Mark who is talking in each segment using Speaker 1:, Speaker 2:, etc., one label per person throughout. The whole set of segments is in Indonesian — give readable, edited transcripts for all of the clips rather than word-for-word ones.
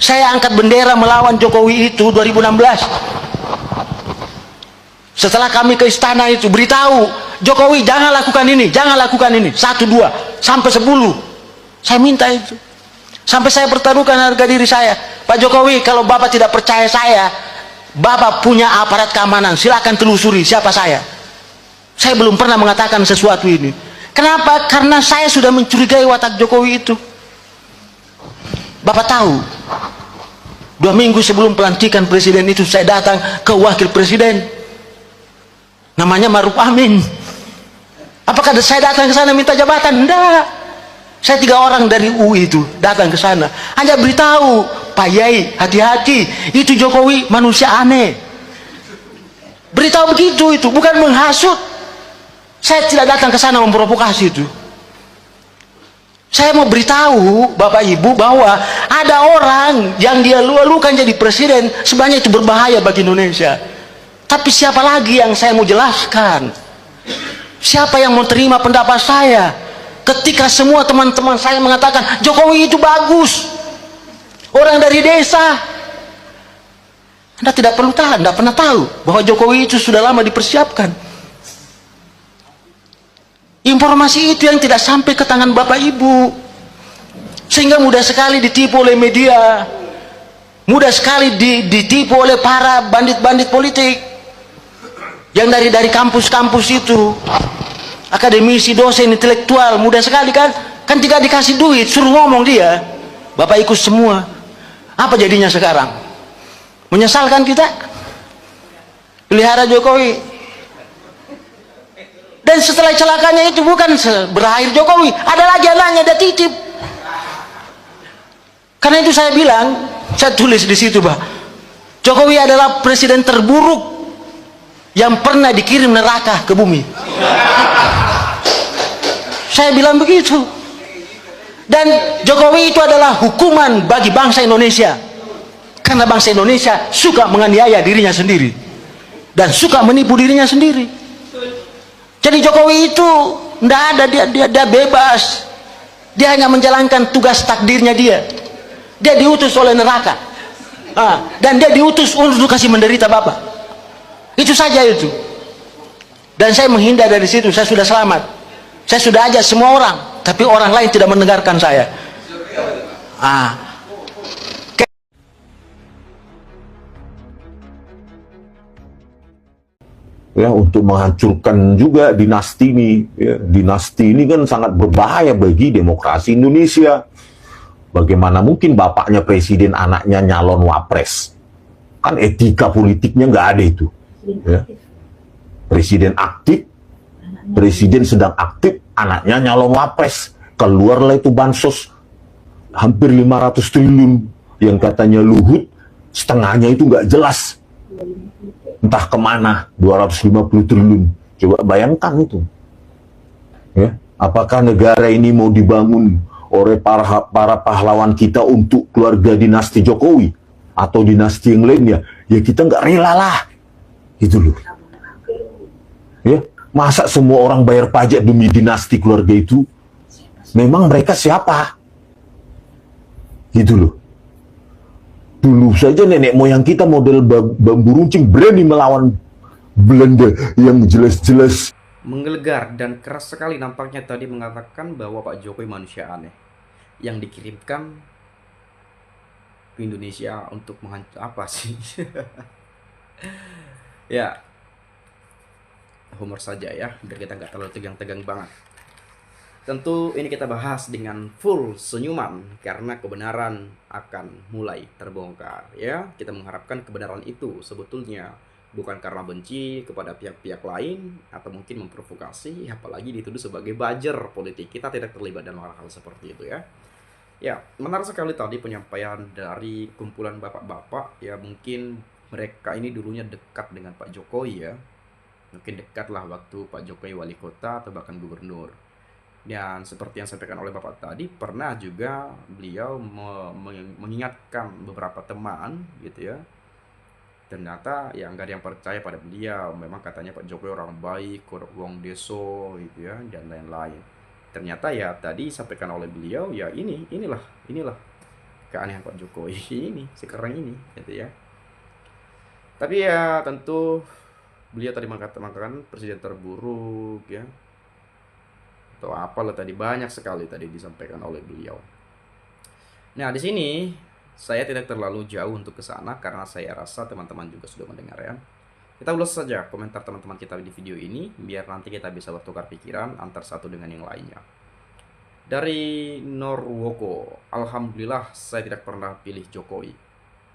Speaker 1: Saya angkat bendera melawan Jokowi itu 2016. Setelah kami ke istana itu beritahu, Jokowi jangan lakukan ini, jangan lakukan ini. 1, 2, sampai 10. Saya minta itu. Sampai saya pertaruhkan harga diri saya. Pak Jokowi, kalau Bapak tidak percaya saya, Bapak punya aparat keamanan, silakan telusuri siapa saya. Saya belum pernah mengatakan sesuatu ini. Kenapa? Karena saya sudah mencurigai watak Jokowi itu. Bapak tahu, 2 minggu sebelum pelantikan presiden itu saya datang ke wakil presiden, namanya Maruf Amin. Apakah saya datang ke sana minta jabatan? Enggak. Saya 3 orang dari UI itu datang ke sana, hanya beritahu, Pak Yai, hati-hati, itu Jokowi manusia aneh. Beritahu begitu, itu bukan menghasut. Saya tidak datang ke sana memprovokasi itu. Saya mau beritahu Bapak Ibu bahwa ada orang yang dia lalukan jadi presiden, sebenarnya itu berbahaya bagi Indonesia. Tapi siapa lagi yang saya mau jelaskan? Siapa yang mau terima pendapat saya? Ketika semua teman-teman saya mengatakan Jokowi itu bagus, orang dari desa. Anda tidak perlu tahu, Anda pernah tahu bahwa Jokowi itu sudah lama dipersiapkan. Informasi itu yang tidak sampai ke tangan Bapak Ibu, sehingga mudah sekali ditipu oleh media, mudah sekali ditipu oleh para bandit-bandit politik yang dari kampus-kampus itu, akademisi, dosen, intelektual, mudah sekali kan tidak dikasih duit, suruh ngomong dia, Bapak ikut semua. Apa jadinya sekarang? Menyesalkan kita pelihara Jokowi. Dan setelah celakanya itu bukan berakhir Jokowi, ada lagi anaknya, dia titip. Karena itu saya bilang, saya tulis di situ, Pak, Jokowi adalah presiden terburuk yang pernah dikirim neraka ke bumi. Saya bilang begitu. Dan Jokowi itu adalah hukuman bagi bangsa Indonesia, karena bangsa Indonesia suka menganiaya dirinya sendiri dan suka menipu dirinya sendiri. Jadi Jokowi itu tidak ada, dia bebas, dia hanya menjalankan tugas takdirnya dia diutus oleh neraka, dan dia diutus untuk kasih menderita Bapak, itu saja itu. Dan saya menghindar dari situ, saya sudah selamat, saya sudah ajak semua orang, tapi orang lain tidak mendengarkan saya.
Speaker 2: Ya, untuk menghancurkan juga dinasti ini. Ya, dinasti ini kan sangat berbahaya bagi demokrasi Indonesia. Bagaimana mungkin bapaknya presiden, anaknya nyalon wapres? Kan etika politiknya nggak ada itu. Ya. Presiden aktif, presiden sedang aktif, anaknya nyalon wapres. Keluarlah itu bansos hampir 500 triliun yang katanya Luhut, setengahnya itu nggak jelas. Entah kemana 250 triliun. Coba bayangkan itu. Ya, apakah negara ini mau dibangun oleh para pahlawan kita untuk keluarga dinasti Jokowi atau dinasti yang lainnya? Ya kita nggak rela lah. Gitu loh. Ya, masa semua orang bayar pajak demi dinasti keluarga itu? Memang mereka siapa? Gitu loh. Dulu saja nenek moyang kita model bambu runcing berani melawan Belanda yang jelas-jelas
Speaker 3: menggelegar dan keras sekali nampaknya tadi mengatakan bahwa Pak Jokowi manusia aneh yang dikirimkan ke Indonesia untuk menghancur apa sih? Ya, humor saja ya, biar kita nggak terlalu tegang-tegang banget. Tentu ini kita bahas dengan full senyuman karena kebenaran akan mulai terbongkar ya. Kita mengharapkan kebenaran itu sebetulnya bukan karena benci kepada pihak-pihak lain atau mungkin memprovokasi, apalagi dituduh sebagai buzzer politik. Kita tidak terlibat dalam hal-hal seperti itu ya. Ya, menarik sekali tadi penyampaian dari kumpulan bapak-bapak ya, mungkin mereka ini dulunya dekat dengan Pak Jokowi ya. Mungkin dekatlah waktu Pak Jokowi wali kota atau bahkan gubernur. Dan seperti yang disampaikan oleh Bapak tadi, pernah juga beliau mengingatkan beberapa teman gitu ya. Ternyata ya nggak ada yang percaya pada beliau. Memang katanya Pak Jokowi orang baik, wong deso gitu ya, dan lain-lain. Ternyata ya tadi disampaikan oleh beliau ya inilah keanehan Pak Jokowi ini sekarang ini gitu ya. Tapi ya tentu beliau tadi mengatakan presiden terburuk ya, atau apalah tadi, banyak sekali tadi disampaikan oleh beliau. Nah, di sini saya tidak terlalu jauh untuk ke sana karena saya rasa teman-teman juga sudah mendengar ya. Kita ulas saja komentar teman-teman kita di video ini biar nanti kita bisa bertukar pikiran antar satu dengan yang lainnya. Dari Norwoko, alhamdulillah saya tidak pernah pilih Jokowi.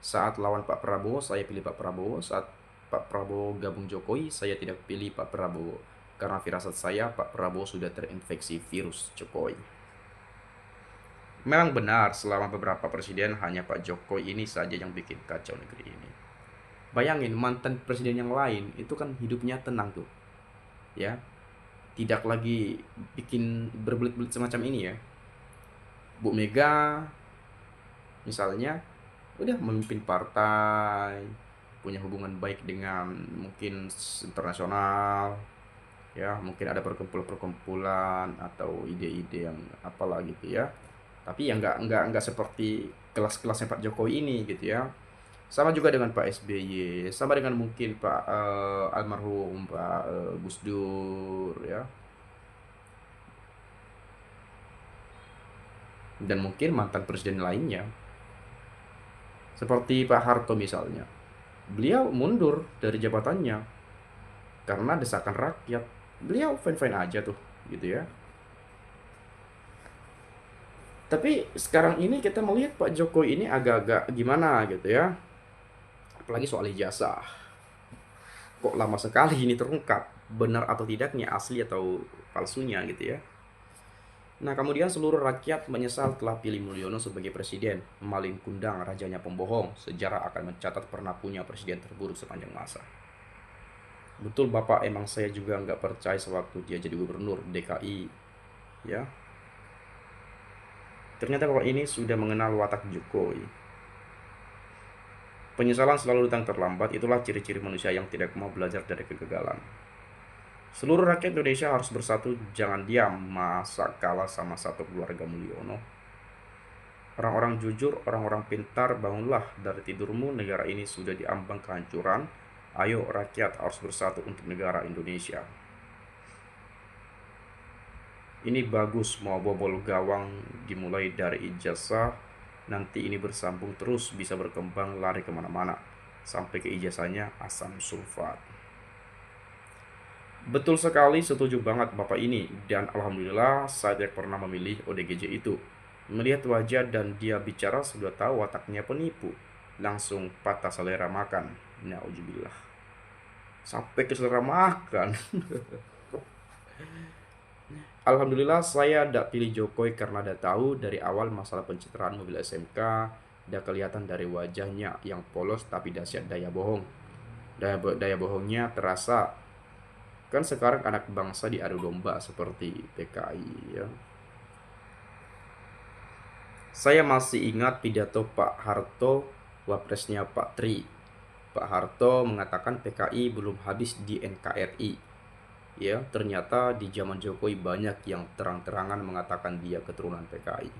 Speaker 3: Saat lawan Pak Prabowo, saya pilih Pak Prabowo. Saat Pak Prabowo gabung Jokowi, saya tidak pilih Pak Prabowo. Karena firasat saya, Pak Prabowo sudah terinfeksi virus Jokowi. Memang benar, selama beberapa presiden hanya Pak Jokowi ini saja yang bikin kacau negeri ini. Bayangin, mantan presiden yang lain itu kan hidupnya tenang tuh. Ya, tidak lagi bikin berbelit-belit semacam ini ya. Bu Mega misalnya udah memimpin partai, punya hubungan baik dengan mungkin internasional, ya mungkin ada perkumpulan atau ide-ide yang apalah gitu ya. Tapi ya nggak seperti kelas-kelasnya Pak Jokowi ini gitu ya. Sama juga dengan Pak SBY, sama dengan mungkin Pak almarhum Pak Gus Dur ya. Dan mungkin mantan presiden lainnya. Seperti Pak Harto misalnya. Beliau mundur dari jabatannya karena desakan rakyat. Beliau fine-fine aja tuh, gitu ya. Tapi sekarang ini kita melihat Pak Jokowi ini agak-agak gimana gitu ya. Apalagi soal ijazah. Kok lama sekali ini terungkap benar atau tidaknya, asli atau palsunya gitu ya. Nah, kemudian seluruh rakyat menyesal telah pilih Mulyono sebagai presiden. Malin kundang rajanya pembohong. Sejarah akan mencatat pernah punya presiden terburuk sepanjang masa. Betul Bapak, emang saya juga nggak percaya sewaktu dia jadi gubernur DKI. Ya. Ternyata Bapak ini sudah mengenal watak Jokowi. Penyesalan selalu datang terlambat, itulah ciri-ciri manusia yang tidak mau belajar dari kegagalan. Seluruh rakyat Indonesia harus bersatu, jangan diam masa kalah sama satu keluarga Mulyono. Orang-orang jujur, orang-orang pintar, bangunlah dari tidurmu, negara ini sudah diambang kehancuran. Ayo rakyat harus bersatu untuk negara Indonesia. Ini bagus, mau bobol gawang dimulai dari ijazah, nanti ini bersambung terus, bisa berkembang lari kemana-mana, sampai ke ijazahnya asam sulfat. Betul sekali, setuju banget Bapak ini. Dan alhamdulillah saya tidak pernah memilih ODGJ itu. Melihat wajah dan dia bicara sudah tahu wataknya penipu. Langsung patah selera makan. Nauzubillah. Sampai ke selera makan. Alhamdulillah saya tidak pilih Jokowi karena udah tahu dari awal masalah pencitraan mobil SMK. Udah kelihatan dari wajahnya yang polos tapi dahsyat daya bohong. Daya bohongnya terasa. Kan sekarang anak bangsa diadu domba seperti PKI ya. Saya masih ingat pidato Pak Harto, wapresnya Pak Tri. Pak Harto mengatakan PKI belum habis di NKRI. Ya, ternyata di zaman Jokowi banyak yang terang-terangan mengatakan dia keturunan PKI.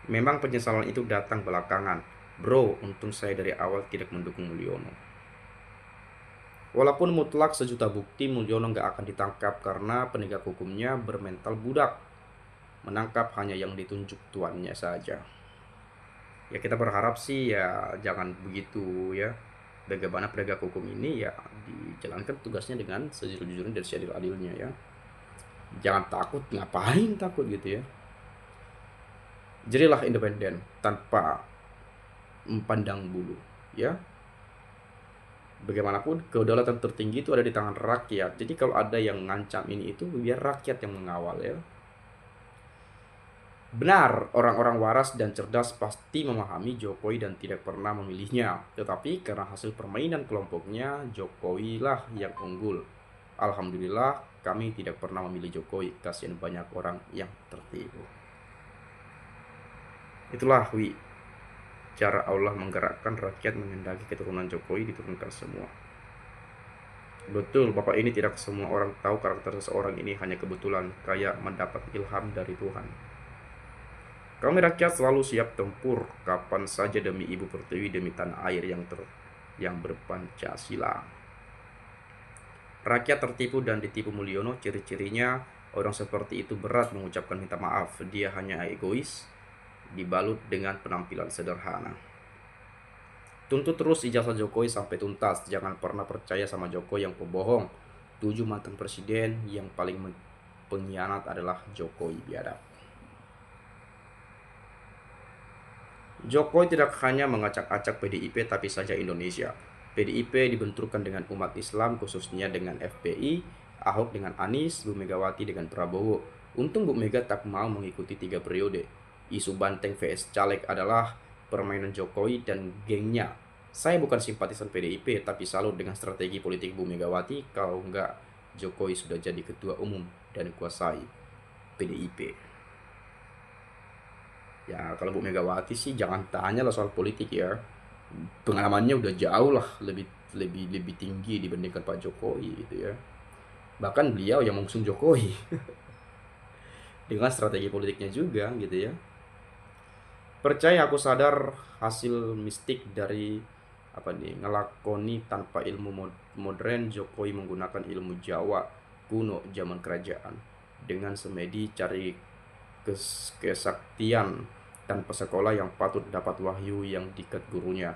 Speaker 3: Memang penyesalan itu datang belakangan. Bro, untung saya dari awal tidak mendukung Mulyono. Walaupun mutlak sejuta bukti, Mulyono nggak akan ditangkap karena penegak hukumnya bermental budak. Menangkap hanya yang ditunjuk tuannya saja. Ya kita berharap sih ya jangan begitu ya. Bagaimana penegak hukum ini ya dijalankan tugasnya dengan sejujur-jujurnya dan seadil-adilnya ya. Jangan takut, ngapain takut gitu ya. Jadilah independen tanpa memandang bulu ya. Bagaimanapun kedaulatan tertinggi itu ada di tangan rakyat. Jadi kalau ada yang ngancam ini itu biar rakyat yang mengawal ya. Benar, orang-orang waras dan cerdas pasti memahami Jokowi dan tidak pernah memilihnya. Tetapi karena hasil permainan kelompoknya, Jokowi lah yang unggul. Alhamdulillah kami tidak pernah memilih Jokowi. Kasihan banyak orang yang tertipu. Itulah cara Allah menggerakkan rakyat menghendaki keturunan Jokowi diturunkan semua. Betul, Bapak ini tidak semua orang tahu karakter seseorang ini hanya kebetulan, kayak mendapat ilham dari Tuhan. Kami rakyat selalu siap tempur kapan saja demi Ibu Pertiwi, demi tanah air yang berpancasila. Rakyat tertipu dan ditipu Mulyono, ciri-cirinya orang seperti itu berat mengucapkan minta maaf. Dia hanya egois, dibalut dengan penampilan sederhana. Tuntut terus ijazah Jokowi sampai tuntas. Jangan pernah percaya sama Jokowi yang pembohong. 7 mantan presiden yang paling pengkhianat adalah Jokowi biadab. Jokowi tidak hanya mengacak-acak PDIP tapi saja Indonesia. PDIP dibenturkan dengan umat Islam, khususnya dengan FPI, Ahok dengan Anies, Bu Megawati dengan Prabowo. Untung Bu Mega tak mau mengikuti 3 periode. Isu banteng vs caleg adalah permainan Jokowi dan gengnya. Saya bukan simpatisan PDIP, tapi salut dengan strategi politik Bu Megawati. Kalau enggak, Jokowi sudah jadi ketua umum dan kuasai PDIP. Ya, kalau Bu Megawati sih jangan tanya lah soal politik ya. Pengalamannya udah jauh lah lebih tinggi dibandingkan Pak Jokowi gitu ya. Bahkan beliau yang mengusung Jokowi dengan strategi politiknya juga gitu ya. Percaya aku sadar hasil mistik dari ngelakoni tanpa ilmu modern. Jokowi menggunakan ilmu Jawa kuno zaman kerajaan dengan semedi cari kesaktian tanpa sekolah yang patut dapat wahyu yang diket gurunya.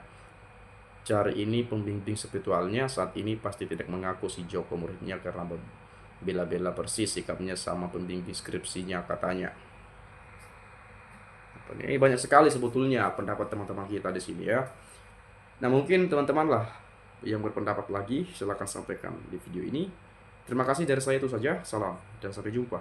Speaker 3: Cari ini pembimbing spiritualnya saat ini pasti tidak mengaku si Joko muridnya karena bela-bela persis sikapnya sama pembimbing skripsinya katanya. Ini banyak sekali sebetulnya pendapat teman-teman kita di sini ya. Nah, mungkin teman-teman lah yang berpendapat lagi, silahkan sampaikan di video ini. Terima kasih dari saya itu saja. Salam dan sampai jumpa.